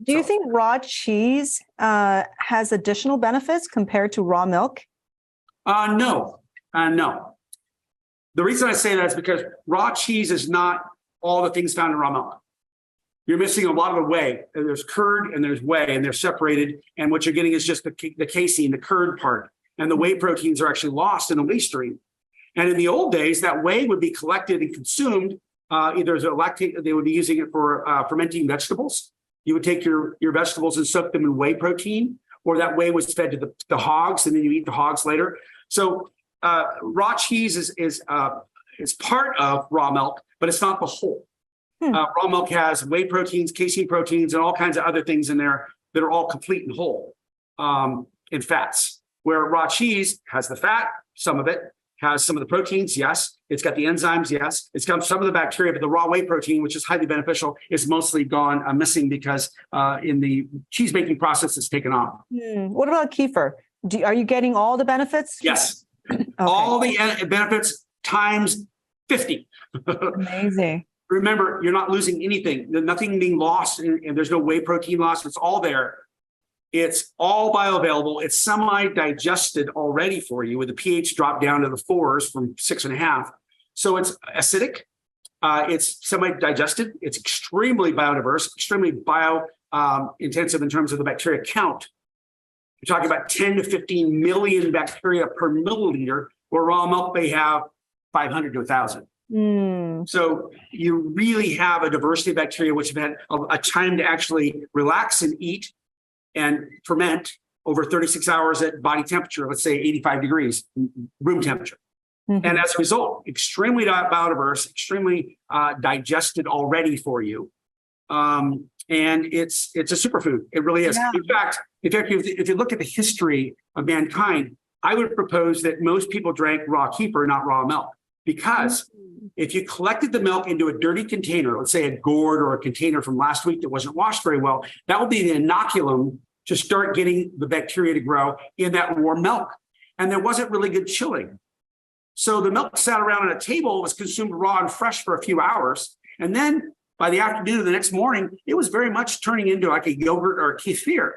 Do you think raw cheese has additional benefits compared to raw milk? No. The reason I say that is because raw cheese is not all the things found in raw milk. You're missing a lot of the whey. There's curd and there's whey, and they're separated. And what you're getting is just the casein, the curd part. And the whey proteins are actually lost in the whey stream. And in the old days, that whey would be collected and consumed either as a lactate, they would be using it for fermenting vegetables. You would take your vegetables and soak them in whey protein, or that whey was fed to the hogs, and then you eat the hogs later. So raw cheese is part of raw milk, but it's not the whole. Raw milk has whey proteins, casein proteins, and all kinds of other things in there that are all complete and whole in fats. Where raw cheese has the fat, some of it, has some of the proteins, yes. It's got the enzymes, yes. It's got some of the bacteria, but the raw whey protein, which is highly beneficial, is mostly gone missing because in the cheese making process, it's taken off. What about kefir? Are you getting all the benefits? Yes. Okay. All the benefits times 50. Amazing. Remember, you're not losing anything. There's nothing being lost, and there's no whey protein loss. It's all there. It's all bioavailable. It's semi-digested already for you with the pH drop down to the 4s from 6.5. So it's acidic. It's semi-digested. It's extremely biodiverse, extremely intensive in terms of the bacteria count. You're talking about 10 to 15 million bacteria per milliliter, where raw milk may have 500 to 1,000. So you really have a diversity of bacteria which have had a time to actually relax and eat and ferment over 36 hours at body temperature, let's say 85 degrees, room temperature. And as a result, extremely biodiverse, extremely digested already for you. And it's a superfood. It really is. Yeah. In fact, if you look at the history of mankind, I would propose that most people drank raw kefir, not raw milk. Because if you collected the milk into a dirty container, let's say a gourd or a container from last week that wasn't washed very well, that would be the inoculum to start getting the bacteria to grow in that warm milk. And there wasn't really good chilling. So the milk sat around on a table, was consumed raw and fresh for a few hours. And then by the afternoon of the next morning, it was very much turning into like a yogurt or a kefir.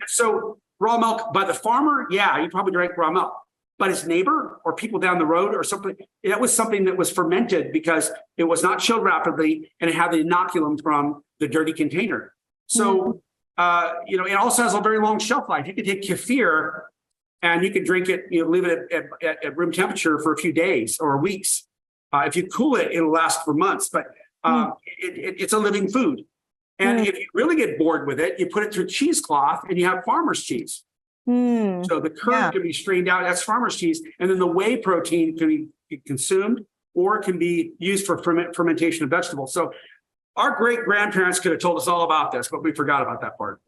So raw milk by the farmer, yeah, you probably drank raw milk. But his neighbor or people down the road or something, that was something that was fermented because it was not chilled rapidly and it had the inoculum from the dirty container. So, it also has a very long shelf life. You could take kefir and you could drink it, leave it at room temperature for a few days or weeks. If you cool it, it'll last for months, but it's a living food. And if you really get bored with it, you put it through cheesecloth and you have farmer's cheese. So the curd can be strained out, that's farmer's cheese, and then the whey protein can be consumed or can be used for fermentation of vegetables. So our great grandparents could have told us all about this, but we forgot about that part.